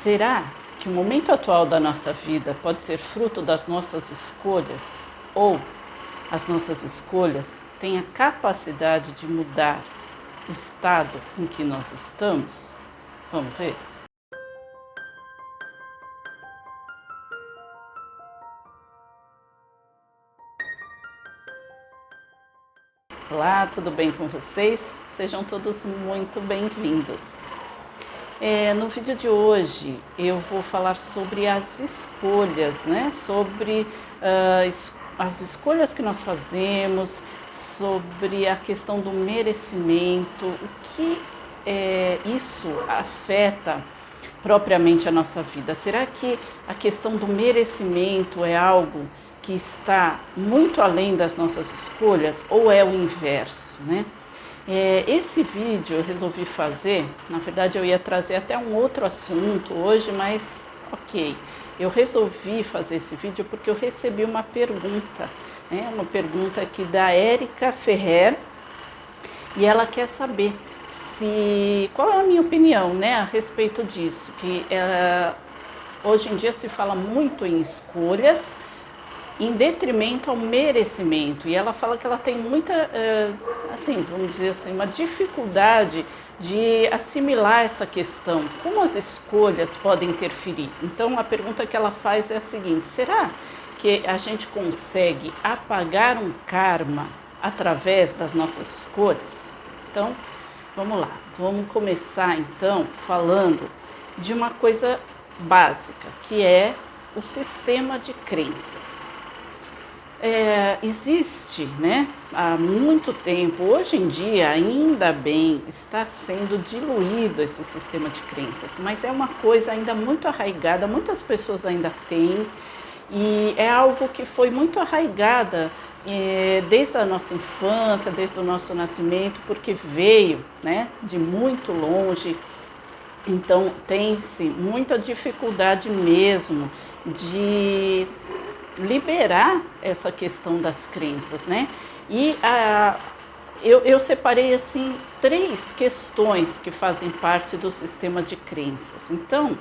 Será que o momento atual da nossa vida pode ser fruto das nossas escolhas? Ou as nossas escolhas têm a capacidade de mudar o estado em que nós estamos? Vamos ver? Olá, tudo bem com vocês? Sejam todos muito bem-vindos. No vídeo de hoje eu vou falar sobre as escolhas, né? Sobre as escolhas que nós fazemos, sobre a questão do merecimento, o que isso afeta propriamente a nossa vida. Será que a questão do merecimento é algo que está muito além das nossas escolhas ou é o inverso, né? Esse vídeo eu resolvi fazer, na verdade eu ia trazer até um outro assunto hoje, mas ok. Eu resolvi fazer esse vídeo porque eu recebi uma pergunta, né? Uma pergunta aqui da Érica Ferrer, e ela quer saber qual é a minha opinião, né, a respeito disso, que hoje em dia se fala muito em escolhas, em detrimento ao merecimento, e ela fala que ela tem muita, assim, vamos dizer assim, uma dificuldade de assimilar essa questão, como as escolhas podem interferir. Então a pergunta que ela faz é a seguinte: será que a gente consegue apagar um karma através das nossas escolhas? Então, vamos lá, vamos começar então falando de uma coisa básica, que é o sistema de crenças. Existe, né, há muito tempo, hoje em dia ainda bem está sendo diluído esse sistema de crenças, mas é uma coisa ainda muito arraigada, muitas pessoas ainda têm, e é algo que foi muito arraigada desde a nossa infância, desde o nosso nascimento, porque veio, né, de muito longe. Então tem-se muita dificuldade mesmo de liberar essa questão das crenças, né? E eu separei assim 3 questões que fazem parte do sistema de crenças. Então,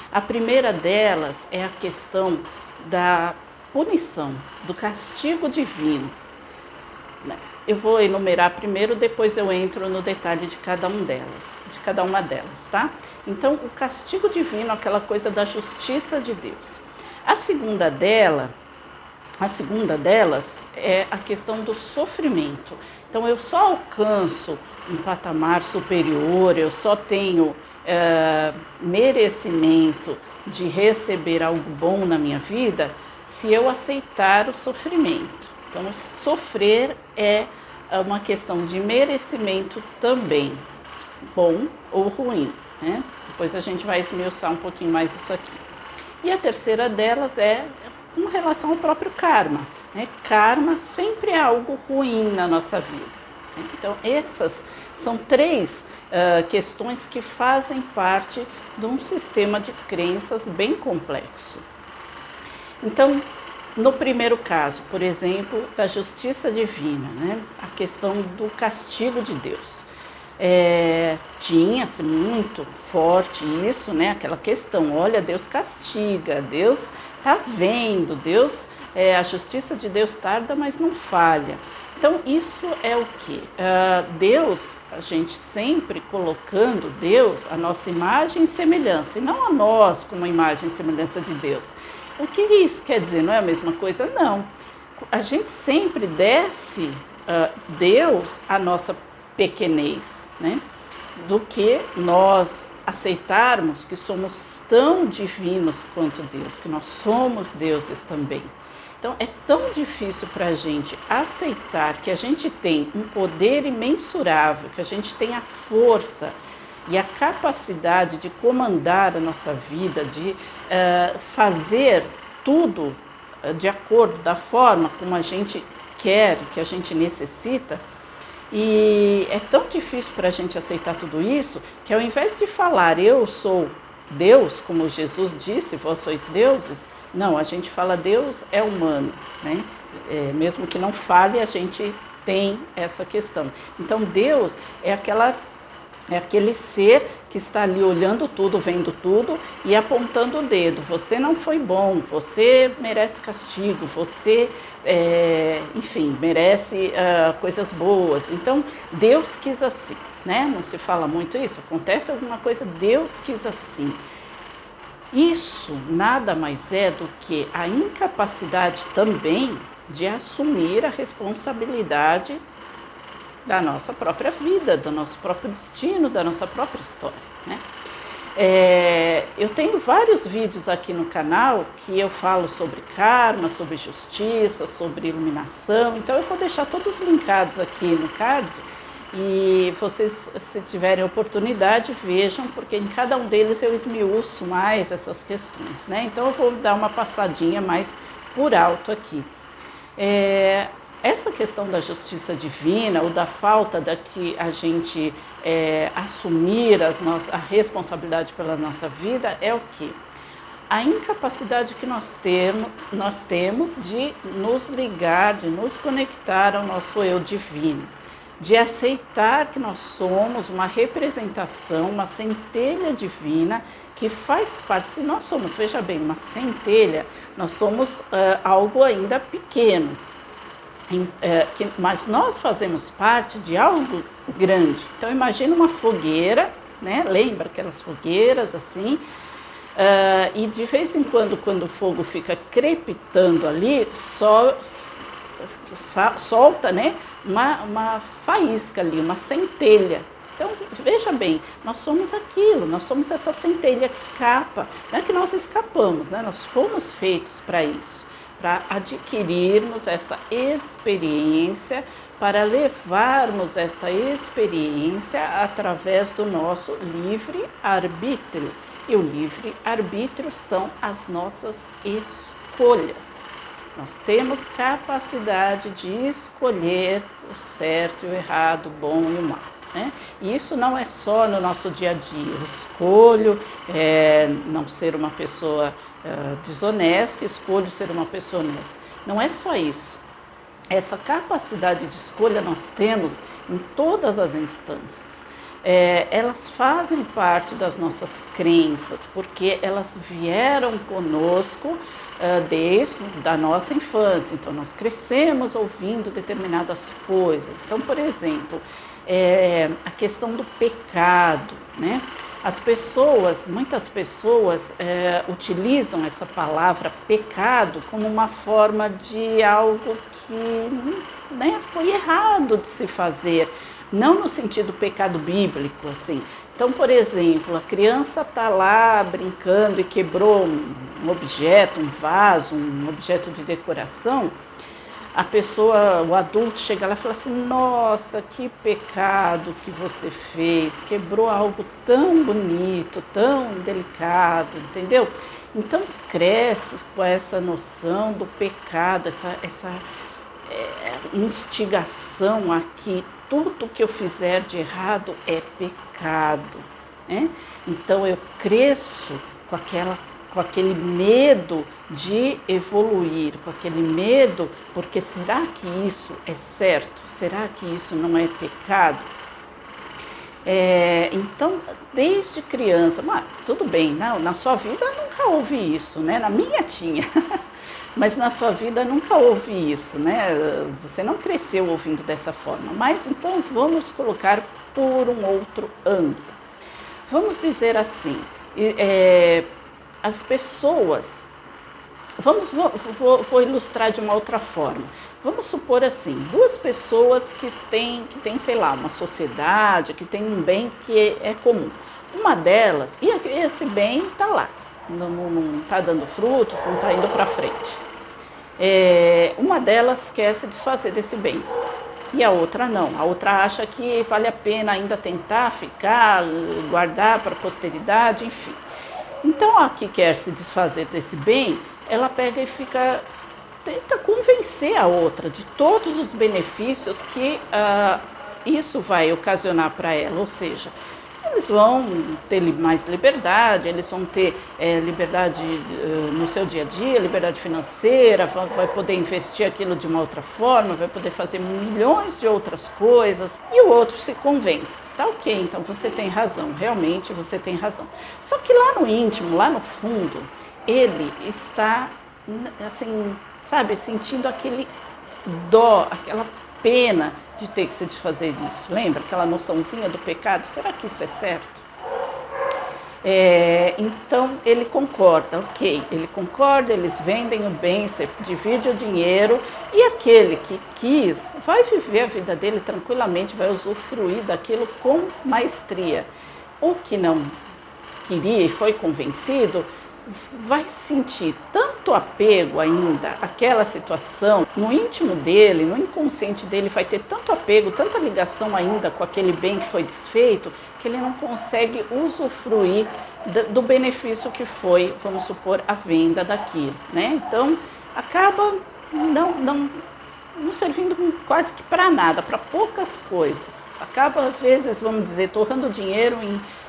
a primeira delas é a questão da punição, do castigo divino. Eu vou enumerar primeiro, depois eu entro no detalhe de cada uma delas, tá? Então, o castigo divino, aquela coisa da justiça de Deus. A segunda delas é a questão do sofrimento. Então, eu só alcanço um patamar superior, eu só tenho merecimento de receber algo bom na minha vida se eu aceitar o sofrimento. Então, sofrer é uma questão de merecimento também, bom ou ruim, né? Depois a gente vai esmiuçar um pouquinho mais isso aqui. E a terceira delas é com relação ao próprio karma, né? Karma sempre é algo ruim na nossa vida. Então, essas são 3 questões que fazem parte de um sistema de crenças bem complexo. Então, no primeiro caso, por exemplo, da justiça divina, né? A questão do castigo de Deus. Tinha-se muito forte isso, né? Aquela questão, olha, Deus castiga, Deus está vendo, Deus, a justiça de Deus tarda, mas não falha. Então, isso é o quê? Deus, a gente sempre colocando Deus, a nossa imagem e semelhança, e não a nós como a imagem e semelhança de Deus. O que isso quer dizer? Não é a mesma coisa? Não. A gente sempre desce Deus a nossa pequenez, né? Do que nós aceitarmos que somos tão divinos quanto Deus, que nós somos deuses também. Então é tão difícil para a gente aceitar que a gente tem um poder imensurável, que a gente tem a força e a capacidade de comandar a nossa vida, de fazer tudo de acordo da forma como a gente quer, que a gente necessita. E é tão difícil para a gente aceitar tudo isso, que ao invés de falar eu sou Deus, como Jesus disse, vós sois deuses, não, a gente fala Deus é humano, né? Mesmo que não fale, a gente tem essa questão. Então Deus é aquela É aquele ser que está ali olhando tudo, vendo tudo e apontando o dedo. Você não foi bom, você merece castigo, você, enfim, merece coisas boas. Então, Deus quis assim, né? Não se fala muito isso. Acontece alguma coisa, Deus quis assim. Isso nada mais é do que a incapacidade também de assumir a responsabilidade da nossa própria vida, do nosso próprio destino, da nossa própria história, né? Eu tenho vários vídeos aqui no canal que eu falo sobre karma, sobre justiça, sobre iluminação, então eu vou deixar todos linkados aqui no card e vocês, se tiverem oportunidade, vejam, porque em cada um deles eu esmiuço mais essas questões, né? Então eu vou dar uma passadinha mais por alto aqui. Essa questão da justiça divina ou da falta da que a gente assumir a responsabilidade pela nossa vida é o quê? A incapacidade que nós temos de nos ligar, de nos conectar ao nosso eu divino, de aceitar que nós somos uma representação, uma centelha divina que faz parte, se nós somos, veja bem, uma centelha, nós somos algo ainda pequeno. Mas nós fazemos parte de algo grande. Então imagina uma fogueira, né? Lembra aquelas fogueiras assim? E de vez em quando o fogo fica crepitando ali, solta, né? Uma faísca ali, uma centelha. Então veja bem, nós somos aquilo, nós somos essa centelha que escapa. Não é que nós escapamos, né? Nós fomos feitos para isso, para adquirirmos esta experiência, para levarmos esta experiência através do nosso livre-arbítrio. E o livre-arbítrio são as nossas escolhas. Nós temos capacidade de escolher o certo e o errado, o bom e o mal, né? E isso não é só no nosso dia a dia. Eu escolho não ser uma pessoa desonesta, escolho ser uma pessoa honesta. Não é só isso. Essa capacidade de escolha nós temos em todas as instâncias. Elas fazem parte das nossas crenças, porque elas vieram conosco desde a nossa infância. Então, nós crescemos ouvindo determinadas coisas. Então, por exemplo, a questão do pecado, né? Muitas pessoas utilizam essa palavra pecado como uma forma de algo que, né, foi errado de se fazer, não no sentido pecado bíblico, assim. Então, por exemplo, a criança está lá brincando e quebrou um objeto, um vaso, um objeto de decoração. O adulto chega lá e fala assim: nossa, que pecado que você fez, quebrou algo tão bonito, tão delicado, entendeu? Então cresce com essa noção do pecado, essa instigação a que tudo que eu fizer de errado é pecado, né? Então eu cresço com aquele medo de evoluir, com aquele medo, porque será que isso é certo? Será que isso não é pecado? Então, desde criança, mas tudo bem, não, na sua vida nunca houve isso, né? Na minha tinha, mas na sua vida nunca houve isso, né? Você não cresceu ouvindo dessa forma. Mas então vamos colocar por um outro ângulo. Vamos dizer assim, as pessoas, vou ilustrar de uma outra forma. Vamos supor assim, duas pessoas que têm, sei lá, uma sociedade, que tem um bem que é comum. Uma delas, e esse bem está lá, não está dando frutos, não está indo para frente. Uma delas quer se desfazer desse bem e a outra não. A outra acha que vale a pena ainda tentar ficar, guardar para a posteridade, enfim. Então, a que quer se desfazer desse bem, ela pega e tenta convencer a outra de todos os benefícios que isso vai ocasionar para ela. Ou seja, eles vão ter mais liberdade, eles vão ter liberdade no seu dia a dia, liberdade financeira, vai poder investir aquilo de uma outra forma, vai poder fazer milhões de outras coisas, e o outro se convence. Tá ok, então você tem razão, realmente você tem razão. Só que lá no íntimo, lá no fundo, ele está, assim, sabe, sentindo aquele dó, aquela pena de ter que se desfazer disso. Lembra aquela noçãozinha do pecado? Será que isso é certo? Então ele concorda, ok, ele concorda, eles vendem o bem, você divide o dinheiro, e aquele que quis vai viver a vida dele tranquilamente, vai usufruir daquilo com maestria. O que não queria e foi convencido vai sentir tanto apego ainda àquela situação, no íntimo dele, no inconsciente dele, vai ter tanto apego, tanta ligação ainda com aquele bem que foi desfeito, que ele não consegue usufruir do benefício que foi, vamos supor, a venda daquilo, né? Então, acaba não servindo quase que para nada, para poucas coisas. Acaba, às vezes, vamos dizer, torrando dinheiro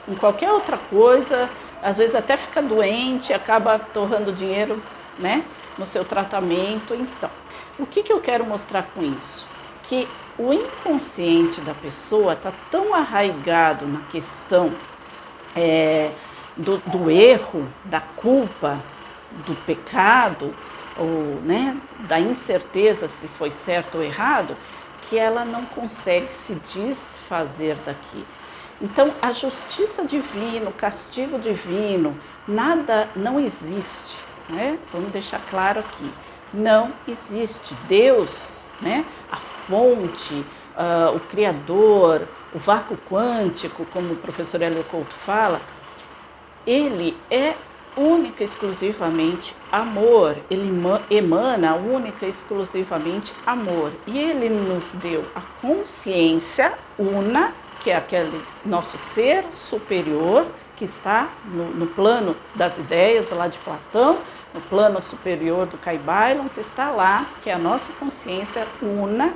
em qualquer outra coisa, às vezes até fica doente, acaba torrando dinheiro, né, no seu tratamento. Então, o que eu quero mostrar com isso? Que o inconsciente da pessoa está tão arraigado na questão do erro, da culpa, do pecado, ou, né, da incerteza se foi certo ou errado, que ela não consegue se desfazer daquilo. Então, a justiça divina, o castigo divino, nada, não existe, né? Vamos deixar claro aqui, não existe. Deus, né? A fonte, o Criador, o vácuo quântico, como o professor Hélio Couto fala, ele é única e exclusivamente amor, ele emana única e exclusivamente amor. E ele nos deu a consciência una, que é aquele nosso ser superior, que está no plano das ideias, lá de Platão, no plano superior do Caibalion, que está lá, que é a nossa consciência una,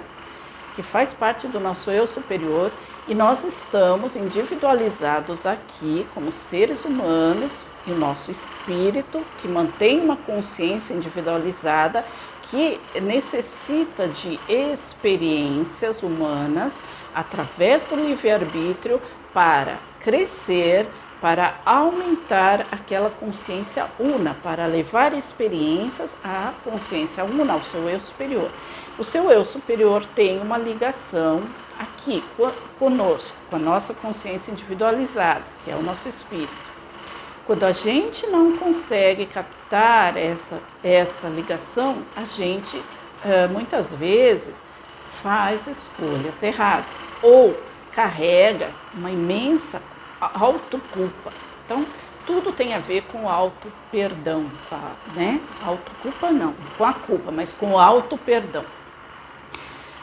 que faz parte do nosso eu superior, e nós estamos individualizados aqui como seres humanos, e o nosso espírito, que mantém uma consciência individualizada, que necessita de experiências humanas, através do livre-arbítrio, para crescer, para aumentar aquela consciência una, para levar experiências à consciência una, ao seu eu superior. O seu eu superior tem uma ligação aqui conosco, com a nossa consciência individualizada, que é o nosso espírito. Quando a gente não consegue captar esta ligação, a gente muitas vezes faz escolhas erradas ou carrega uma imensa autoculpa. Então, tudo tem a ver com auto-perdão, né? Autoculpa não, com a culpa, mas com o auto-perdão.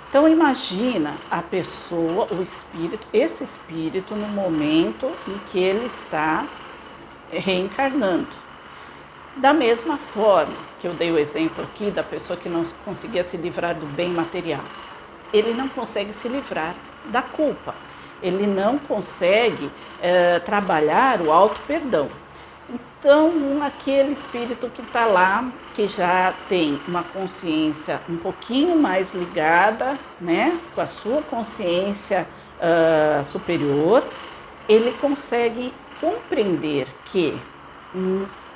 Então, imagina a pessoa, o espírito, esse espírito no momento em que ele está reencarnando. Da mesma forma que eu dei o exemplo aqui da pessoa que não conseguia se livrar do bem material, ele não consegue se livrar da culpa, ele não consegue trabalhar o auto-perdão. Então, aquele espírito que está lá, que já tem uma consciência um pouquinho mais ligada, né, com a sua consciência superior, ele consegue compreender que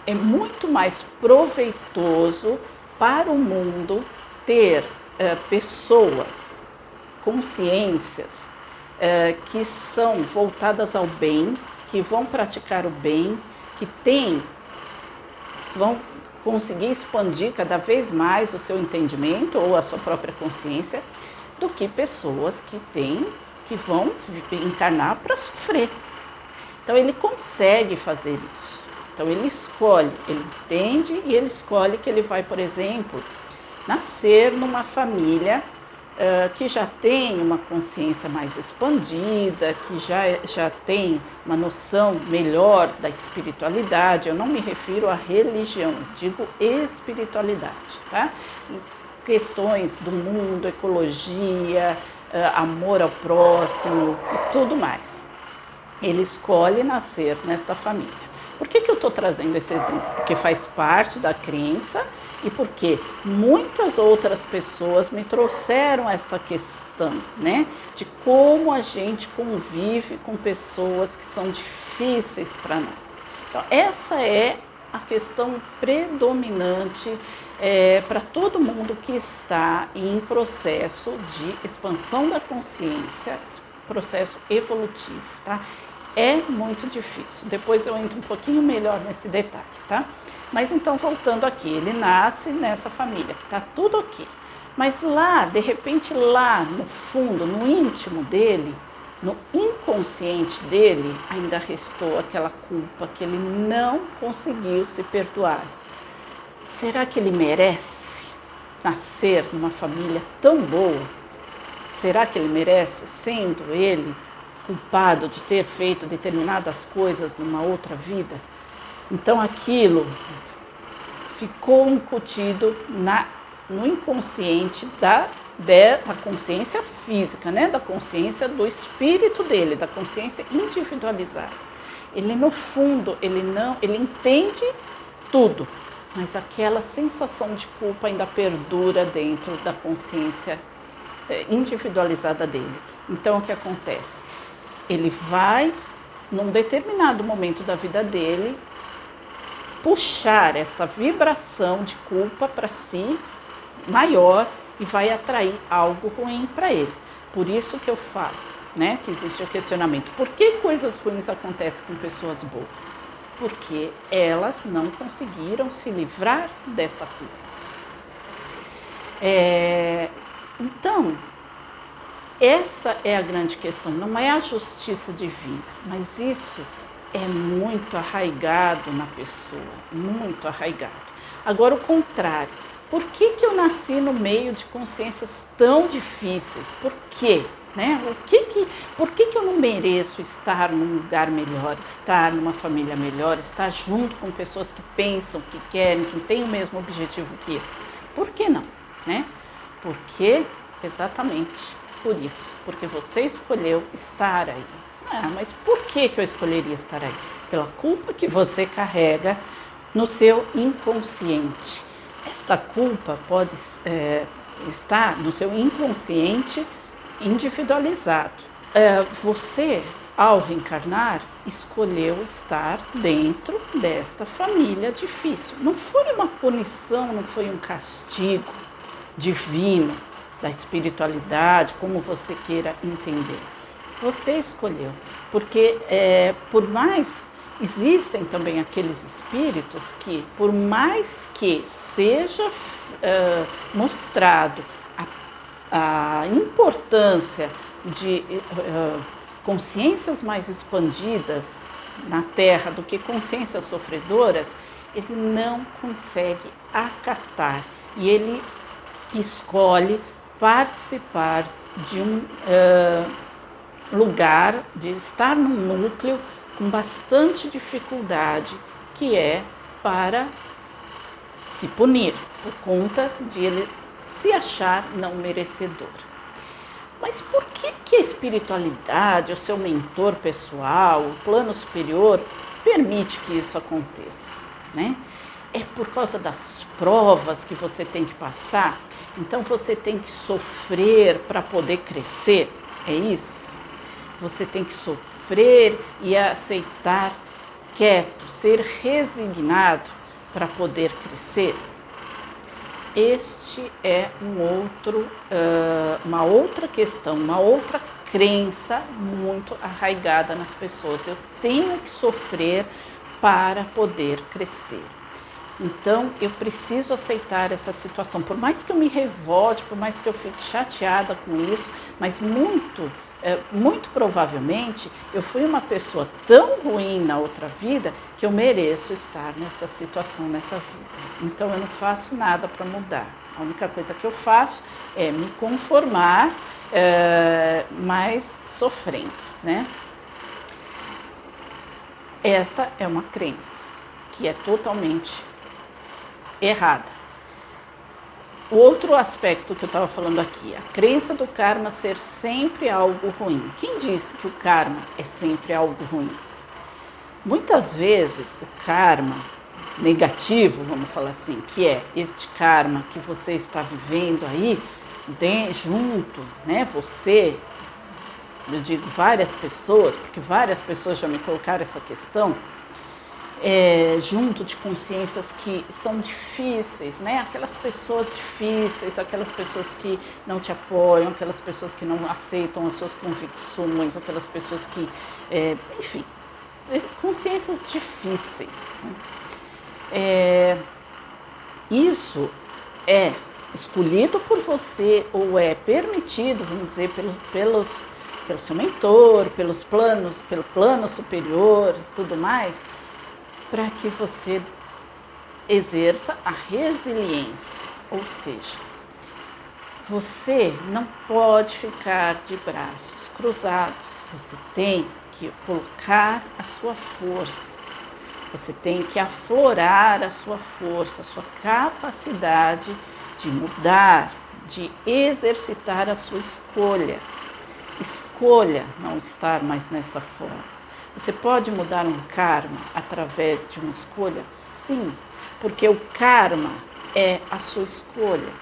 é muito mais proveitoso para o mundo ter pessoas, consciências que são voltadas ao bem, que vão praticar o bem, que vão conseguir expandir cada vez mais o seu entendimento ou a sua própria consciência, do que pessoas que vão encarnar para sofrer. Então, ele consegue fazer isso. Então, ele escolhe, ele entende e ele escolhe que ele vai, por exemplo, nascer numa família que já tem uma consciência mais expandida, que já tem uma noção melhor da espiritualidade. Eu não me refiro à religião, digo espiritualidade, tá? Questões do mundo, ecologia, amor ao próximo e tudo mais. ele escolhe nascer nesta família. Por que eu estou trazendo esse exemplo? Porque faz parte da crença e porque muitas outras pessoas me trouxeram esta questão, né? De como a gente convive com pessoas que são difíceis para nós. Então, essa é a questão predominante para todo mundo que está em processo de expansão da consciência, processo evolutivo, tá? É muito difícil. Depois eu entro um pouquinho melhor nesse detalhe, tá? Mas então, voltando aqui, ele nasce nessa família, que tá tudo ok. Mas lá, de repente, lá no fundo, no íntimo dele, no inconsciente dele, ainda restou aquela culpa que ele não conseguiu se perdoar. Será que ele merece nascer numa família tão boa? Será que ele merece, sendo ele culpado de ter feito determinadas coisas numa outra vida? Então aquilo ficou incutido no inconsciente da consciência física, né? Da consciência do espírito dele, da consciência individualizada. Ele no fundo, ele entende tudo, mas aquela sensação de culpa ainda perdura dentro da consciência individualizada dele. Então o que acontece? Ele vai, num determinado momento da vida dele, puxar esta vibração de culpa para si maior e vai atrair algo ruim para ele. Por isso que eu falo, né, que existe o questionamento. Por que coisas ruins acontecem com pessoas boas? Porque elas não conseguiram se livrar desta culpa. Então, essa é a grande questão, não é a justiça divina, mas isso é muito arraigado na pessoa, muito arraigado. Agora o contrário, por que eu nasci no meio de consciências tão difíceis? Por quê? Né? Por que eu não mereço estar num lugar melhor, estar numa família melhor, estar junto com pessoas que pensam, que querem, que têm o mesmo objetivo que eu? Por que não? Né? Porque exatamente por isso, porque você escolheu estar aí. Mas por que eu escolheria estar aí? Pela culpa que você carrega no seu inconsciente. Esta culpa pode estar no seu inconsciente individualizado. Você, ao reencarnar, escolheu estar dentro desta família difícil. Não foi uma punição, não foi um castigo divino da espiritualidade, como você queira entender. Você escolheu, porque por mais existem também aqueles espíritos que, por mais que seja mostrado a importância de consciências mais expandidas na Terra do que consciências sofredoras, ele não consegue acatar e ele escolhe participar de um lugar, de estar num núcleo com bastante dificuldade, que é para se punir, por conta de ele se achar não merecedor. Mas por que a espiritualidade, o seu mentor pessoal, o plano superior, permite que isso aconteça, né? É por causa das provas que você tem que passar? Então você tem que sofrer para poder crescer? É isso? Você tem que sofrer e aceitar quieto, ser resignado para poder crescer? Este é uma outra questão, uma outra crença muito arraigada nas pessoas. Eu tenho que sofrer para poder crescer. Então, eu preciso aceitar essa situação. Por mais que eu me revolte, por mais que eu fique chateada com isso, mas muito provavelmente eu fui uma pessoa tão ruim na outra vida que eu mereço estar nessa situação, nessa vida. Então, eu não faço nada para mudar. A única coisa que eu faço é me conformar, mas sofrendo, né? Esta é uma crença que é totalmente errada. o outro aspecto que eu estava falando aqui, a crença do karma ser sempre algo ruim. Quem disse que o karma é sempre algo ruim? Muitas vezes o karma negativo, vamos falar assim, que é este karma que você está vivendo aí, junto, né, você, eu digo várias pessoas, porque várias pessoas já me colocaram essa questão, junto de consciências que são difíceis, né? Aquelas pessoas difíceis, aquelas pessoas que não te apoiam, aquelas pessoas que não aceitam as suas convicções, aquelas pessoas que, enfim, consciências difíceis. Né? Isso é escolhido por você ou é permitido, vamos dizer, pelo seu mentor, pelo plano superior e tudo mais, para que você exerça a resiliência, ou seja, você não pode ficar de braços cruzados, você tem que colocar a sua força, você tem que aflorar a sua força, a sua capacidade de mudar, de exercitar a sua escolha. Escolha não estar mais nessa forma. Você pode mudar um karma através de uma escolha? Sim, porque o karma é a sua escolha.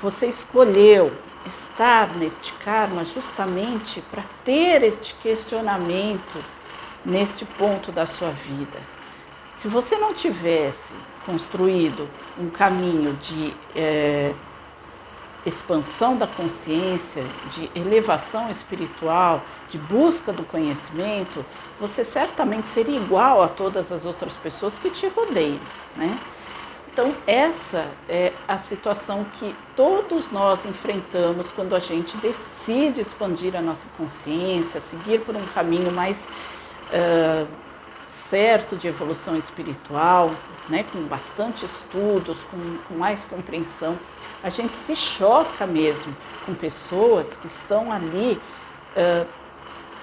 Você escolheu estar neste karma justamente para ter este questionamento neste ponto da sua vida. Se você não tivesse construído um caminho de expansão da consciência, de elevação espiritual, de busca do conhecimento, você certamente seria igual a todas as outras pessoas que te rodeiam, né? Então, essa é a situação que todos nós enfrentamos quando a gente decide expandir a nossa consciência, seguir por um caminho mais certo de evolução espiritual, né, com bastante estudos, com mais compreensão. A gente se choca mesmo com pessoas que estão ali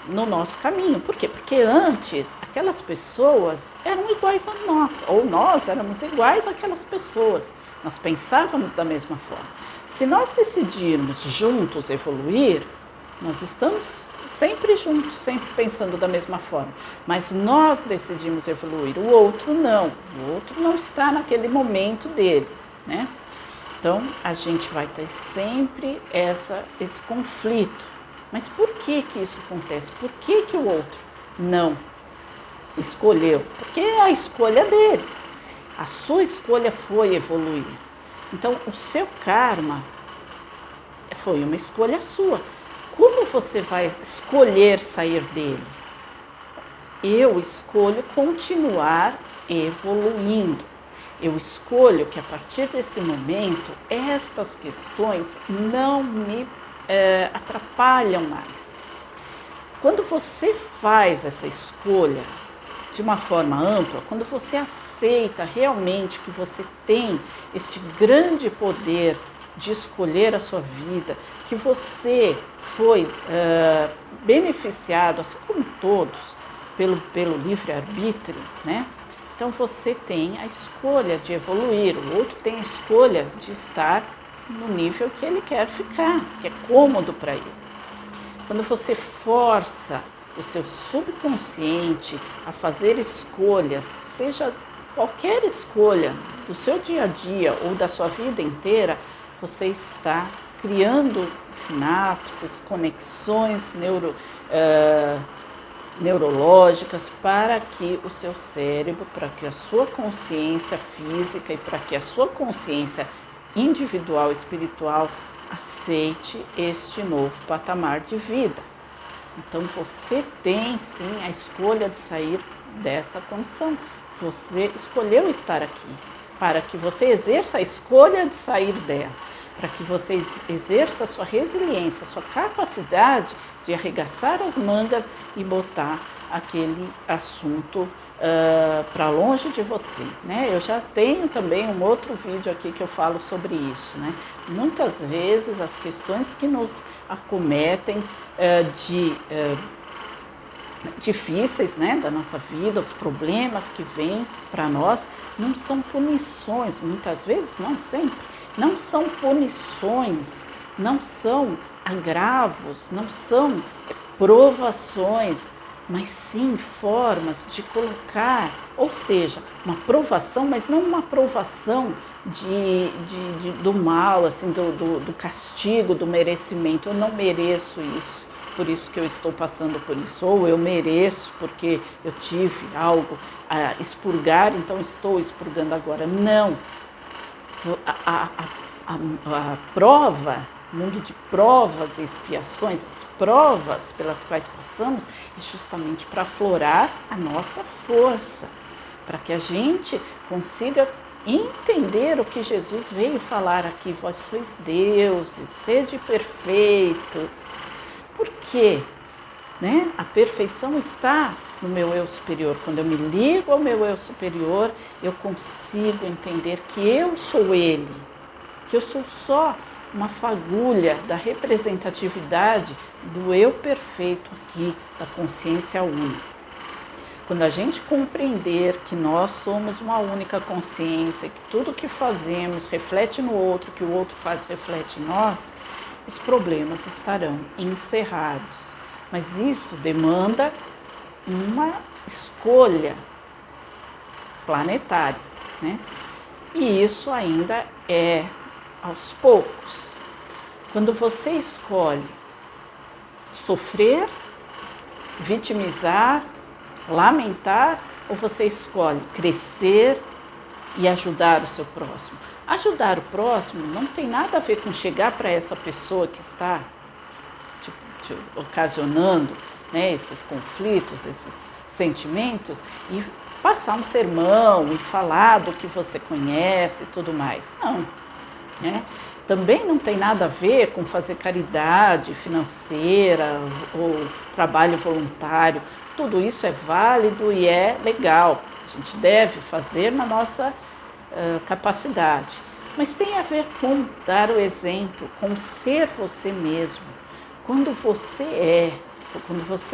no nosso caminho. Por quê? Porque antes aquelas pessoas eram iguais a nós, ou nós éramos iguais àquelas pessoas. Nós pensávamos da mesma forma. Se nós decidirmos juntos evoluir, nós estamos sempre juntos, sempre pensando da mesma forma. Mas nós decidimos evoluir, o outro não está naquele momento dele, né? Então, a gente vai ter sempre esse conflito. Mas por que isso acontece? Por que o outro não escolheu? Porque é a escolha dele. A sua escolha foi evoluir. Então, o seu karma foi uma escolha sua. Como você vai escolher sair dele? Eu escolho continuar evoluindo. Eu escolho que a partir desse momento, estas questões não me atrapalham mais. Quando você faz essa escolha de uma forma ampla, quando você aceita realmente que você tem este grande poder de escolher a sua vida, que você foi beneficiado, assim como todos, pelo livre-arbítrio, né? Então você tem a escolha de evoluir, o outro tem a escolha de estar no nível que ele quer ficar, que é cômodo para ele. Quando você força o seu subconsciente a fazer escolhas, seja qualquer escolha do seu dia a dia ou da sua vida inteira, você está criando sinapses, conexões neurológicas para que o seu cérebro, para que a sua consciência física e para que a sua consciência individual, espiritual, aceite este novo patamar de vida. Então você tem sim a escolha de sair desta condição. Você escolheu estar aqui para que você exerça a escolha de sair dela, para que você exerça a sua resiliência, a sua capacidade de arregaçar as mangas e botar aquele assunto para longe de você, né? Eu já tenho também um outro vídeo aqui que eu falo sobre isso, né? Muitas vezes as questões que nos acometem difíceis, né, da nossa vida, os problemas que vêm para nós, não são punições, muitas vezes, não sempre, não são punições, não são agravos, não são provações, mas sim formas de colocar, ou seja, uma provação, mas não uma provação do mal, assim, do castigo, do merecimento. Eu não mereço isso, por isso que eu estou passando por isso. Ou eu mereço porque eu tive algo a expurgar, então estou expurgando agora. Não. A prova, mundo de provas e expiações, as provas pelas quais passamos, é justamente para aflorar a nossa força, para que a gente consiga entender o que Jesus veio falar aqui: vós sois deuses, sede perfeitos. Por quê? Né? A perfeição está no meu eu superior. Quando eu me ligo ao meu eu superior, eu consigo entender que eu sou ele, que eu sou só uma fagulha da representatividade do eu perfeito aqui, da consciência única. Quando a gente compreender que nós somos uma única consciência, que tudo que fazemos reflete no outro, que o outro faz reflete em nós, os problemas estarão encerrados. Mas isso demanda uma escolha planetária, né? E isso ainda é aos poucos. Quando você escolhe sofrer, vitimizar, lamentar, ou você escolhe crescer e ajudar o seu próximo? Ajudar o próximo não tem nada a ver com chegar para essa pessoa que está te ocasionando, né, esses conflitos, esses sentimentos, e passar um sermão e falar do que você conhece e tudo mais. Não. Né? Também não tem nada a ver com fazer caridade financeira ou trabalho voluntário. Tudo isso é válido e é legal. A gente deve fazer na nossa capacidade. Mas tem a ver com dar o exemplo, com ser você mesmo. Quando você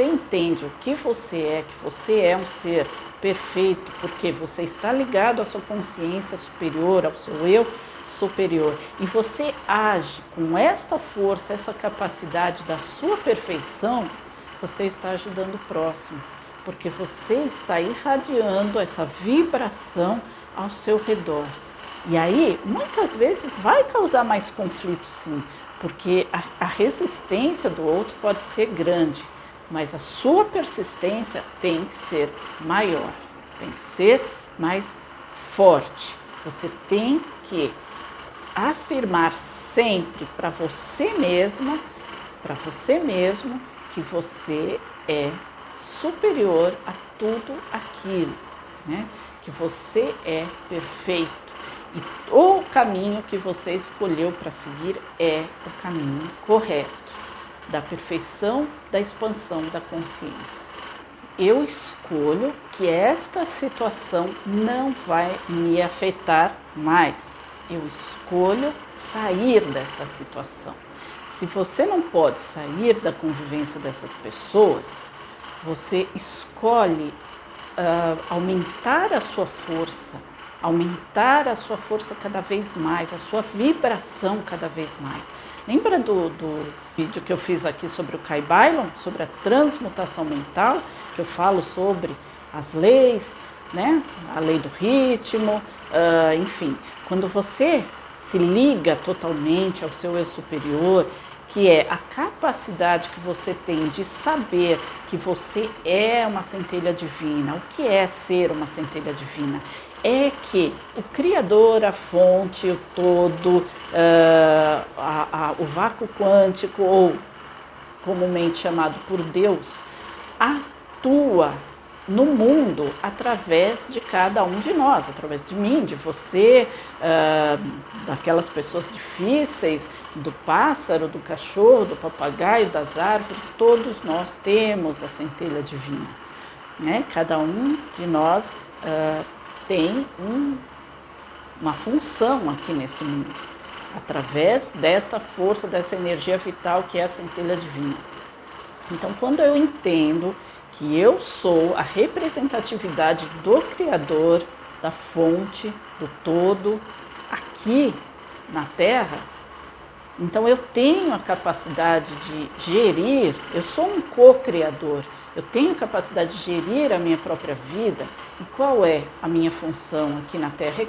entende o que você é um ser perfeito, porque você está ligado à sua consciência superior, ao seu eu superior, e você age com esta força, essa capacidade da sua perfeição, você está ajudando o próximo, porque você está irradiando essa vibração ao seu redor. E aí, muitas vezes vai causar mais conflito, sim, porque a resistência do outro pode ser grande, mas a sua persistência tem que ser maior, tem que ser mais forte. Você tem que afirmar sempre para você mesmo que você é superior a tudo aquilo, né? Que você é perfeito. E o caminho que você escolheu para seguir é o caminho correto, da perfeição, da expansão da consciência. Eu escolho que esta situação não vai me afetar mais. Eu escolho sair desta situação. Se você não pode sair da convivência dessas pessoas, você escolhe aumentar a sua força cada vez mais, a sua vibração cada vez mais. Lembra do vídeo que eu fiz aqui sobre o Kai Bailon, sobre a transmutação mental, que eu falo sobre as leis, né? A lei do ritmo, enfim. Quando você se liga totalmente ao seu eu superior, que é a capacidade que você tem de saber que você é uma centelha divina. O que é ser uma centelha divina? É que o Criador, a fonte, o todo, o vácuo quântico, ou comumente chamado por Deus, atua no mundo através de cada um de nós, através de mim, de você, daquelas pessoas difíceis, do pássaro, do cachorro, do papagaio, das árvores. Todos nós temos a centelha divina, né? Cada um de nós tem uma função aqui nesse mundo, através desta força, dessa energia vital que é a centelha divina. Então, quando eu entendo que eu sou a representatividade do Criador, da fonte, do todo, aqui na Terra, então eu tenho a capacidade de gerir, eu sou um co-criador, eu tenho a capacidade de gerir a minha própria vida. E qual é a minha função aqui na Terra?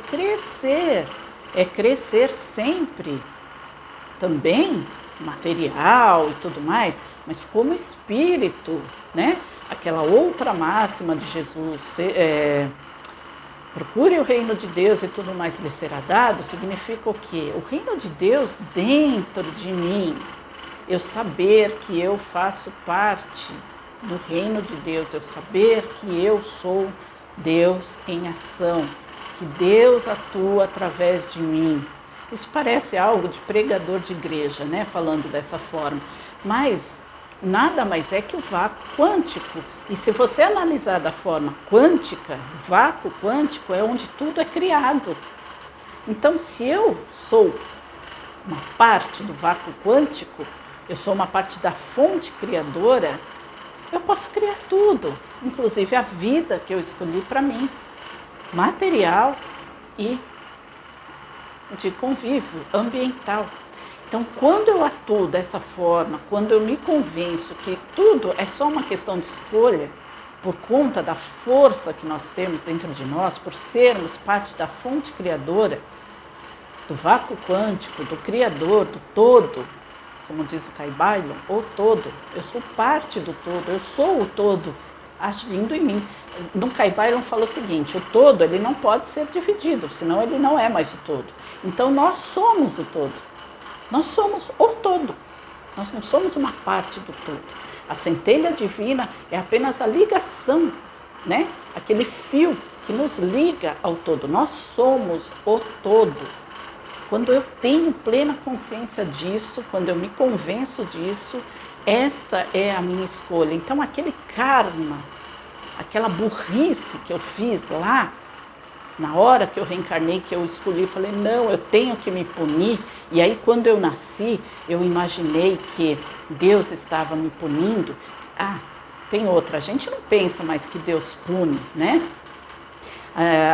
É crescer sempre, também material e tudo mais, mas como espírito, né? Aquela outra máxima de Jesus, procure o reino de Deus e tudo mais lhe será dado, significa o quê? O reino de Deus dentro de mim, eu saber que eu faço parte do reino de Deus, eu saber que eu sou Deus em ação, que Deus atua através de mim. Isso parece algo de pregador de igreja, né? Falando dessa forma, mas nada mais é que o vácuo quântico. E se você analisar da forma quântica, o vácuo quântico é onde tudo é criado. Então, se eu sou uma parte do vácuo quântico, eu sou uma parte da fonte criadora, eu posso criar tudo, inclusive a vida que eu escolhi para mim, material e de convívio ambiental. Então, quando eu atuo dessa forma, quando eu me convenço que tudo é só uma questão de escolha, por conta da força que nós temos dentro de nós, por sermos parte da fonte criadora, do vácuo quântico, do criador, do todo, como diz o Kai Bailon, o todo, eu sou parte do todo, eu sou o todo agindo em mim. No Kai Bailon fala o seguinte, o todo ele não pode ser dividido, senão ele não é mais o todo. Então nós somos o todo. Nós somos o todo, nós não somos uma parte do todo. A centelha divina é apenas a ligação, né? Aquele fio que nos liga ao todo. Nós somos o todo. Quando eu tenho plena consciência disso, quando eu me convenço disso, esta é a minha escolha. Então aquele karma, aquela burrice que eu fiz lá, na hora que eu reencarnei, que eu escolhi, falei, não, eu tenho que me punir. E aí, quando eu nasci, eu imaginei que Deus estava me punindo. Ah, tem outra, a gente não pensa mais que Deus pune, né?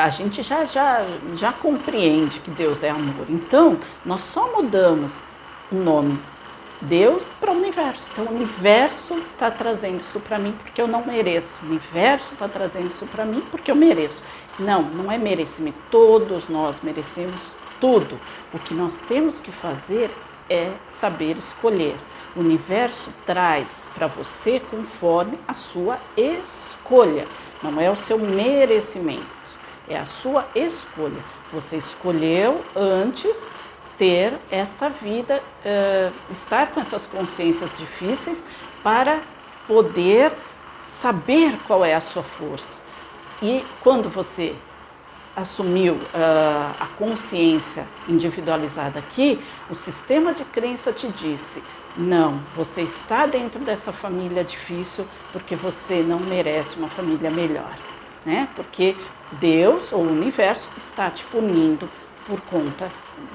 A gente já compreende que Deus é amor. Então, nós só mudamos o nome Deus para o universo. Então, o universo está trazendo isso para mim porque eu não mereço. O universo está trazendo isso para mim porque eu mereço. Não, não é merecimento. Todos nós merecemos tudo. O que nós temos que fazer é saber escolher. O universo traz para você conforme a sua escolha. Não é o seu merecimento, é a sua escolha. Você escolheu antes ter esta vida, estar com essas consciências difíceis para poder saber qual é a sua força. E quando você assumiu a consciência individualizada aqui, o sistema de crença te disse, não, você está dentro dessa família difícil porque você não merece uma família melhor, né? Porque Deus ou o universo está te punindo por conta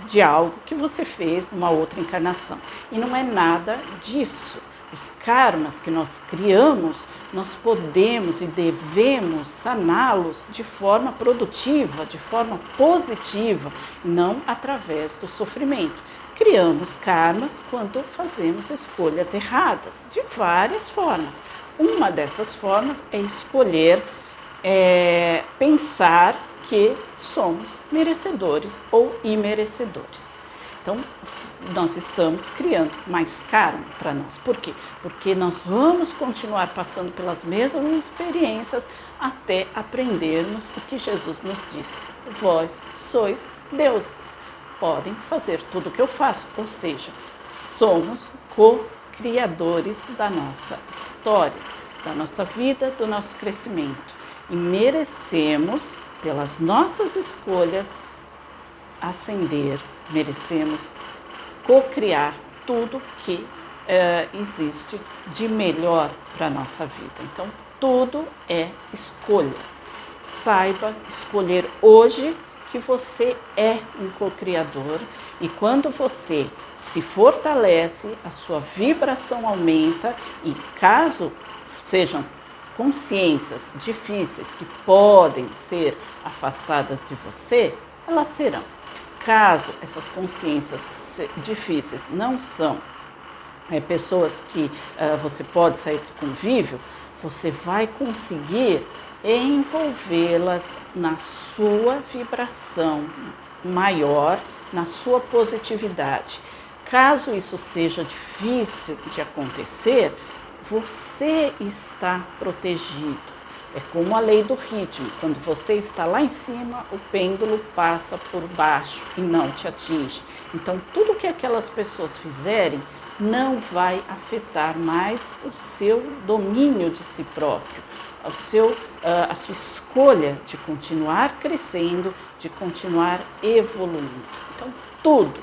de algo que você fez numa outra encarnação. E não é nada disso. Os karmas que nós criamos, nós podemos e devemos saná-los de forma produtiva, de forma positiva, não através do sofrimento. Criamos karmas quando fazemos escolhas erradas, de várias formas. Uma dessas formas é escolher pensar que somos merecedores ou imerecedores. Então, nós estamos criando mais karma para nós. Por quê? Porque nós vamos continuar passando pelas mesmas experiências até aprendermos o que Jesus nos disse. Vós sois deuses, podem fazer tudo o que eu faço, ou seja, somos co-criadores da nossa história, da nossa vida, do nosso crescimento. E merecemos, pelas nossas escolhas, ascender, merecemos co-criar tudo que existe de melhor para a nossa vida. Então, tudo é escolha. Saiba escolher hoje que você é um co-criador e quando você se fortalece, a sua vibração aumenta e caso sejam consciências difíceis que podem ser afastadas de você, elas serão. caso essas consciências difíceis não são pessoas que você pode sair do convívio, você vai conseguir envolvê-las na sua vibração maior, na sua positividade. Caso isso seja difícil de acontecer, você está protegido. É como a lei do ritmo. Quando você está lá em cima, o pêndulo passa por baixo e não te atinge. Então, tudo que aquelas pessoas fizerem não vai afetar mais o seu domínio de si próprio, a sua escolha de continuar crescendo, de continuar evoluindo. Então, tudo,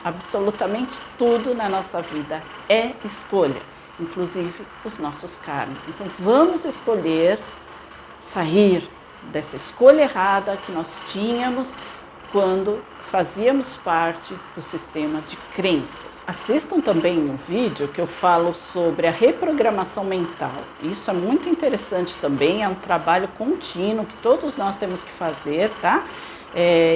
absolutamente tudo na nossa vida é escolha, inclusive os nossos karmas. Então, vamos escolher sair dessa escolha errada que nós tínhamos quando fazíamos parte do sistema de crenças. Assistam também um vídeo que eu falo sobre a reprogramação mental. Isso é muito interessante também, é um trabalho contínuo que todos nós temos que fazer, tá?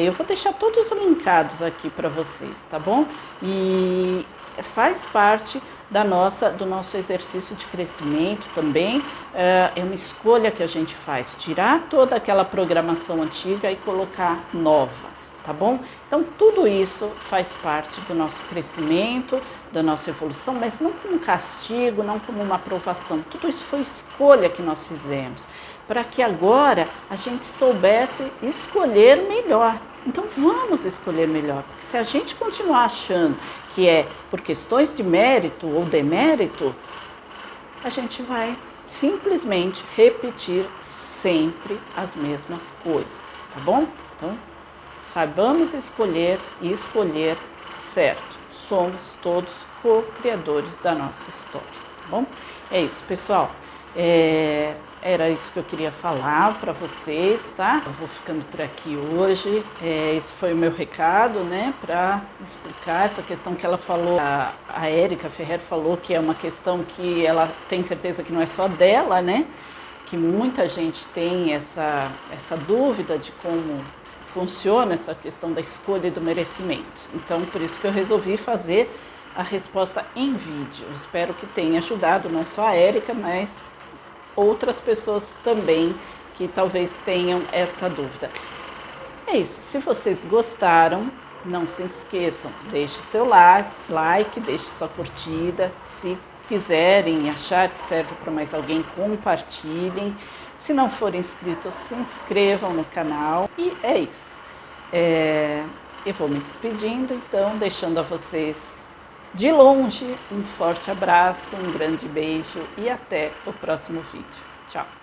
Eu vou deixar todos linkados aqui para vocês, tá bom? E faz parte do nosso exercício de crescimento também, é uma escolha que a gente faz, tirar toda aquela programação antiga e colocar nova. Tá bom? Então, tudo isso faz parte do nosso crescimento, da nossa evolução, mas não como um castigo, não como uma aprovação. Tudo isso foi escolha que nós fizemos, para que agora a gente soubesse escolher melhor. Então, vamos escolher melhor, porque se a gente continuar achando que é por questões de mérito ou demérito, a gente vai simplesmente repetir sempre as mesmas coisas, tá bom? Então, saibamos escolher e escolher certo. Somos todos co-criadores da nossa história, tá bom? É isso, pessoal. Era isso que eu queria falar para vocês, tá? Eu vou ficando por aqui hoje. Esse foi o meu recado, né? Para explicar essa questão que ela falou. A Érica Ferrer falou que é uma questão que ela tem certeza que não é só dela, né? Que muita gente tem essa dúvida de como funciona essa questão da escolha e do merecimento. Então, por isso que eu resolvi fazer a resposta em vídeo. Eu espero que tenha ajudado não só a Érica, mas outras pessoas também que talvez tenham esta dúvida. É isso. Se vocês gostaram, não se esqueçam, deixe seu like, deixe sua curtida. Se quiserem achar que serve para mais alguém, compartilhem. Se não forem inscritos, se inscrevam no canal. E é isso. Eu vou me despedindo, então, deixando a vocês de longe um forte abraço, um grande beijo e até o próximo vídeo. Tchau!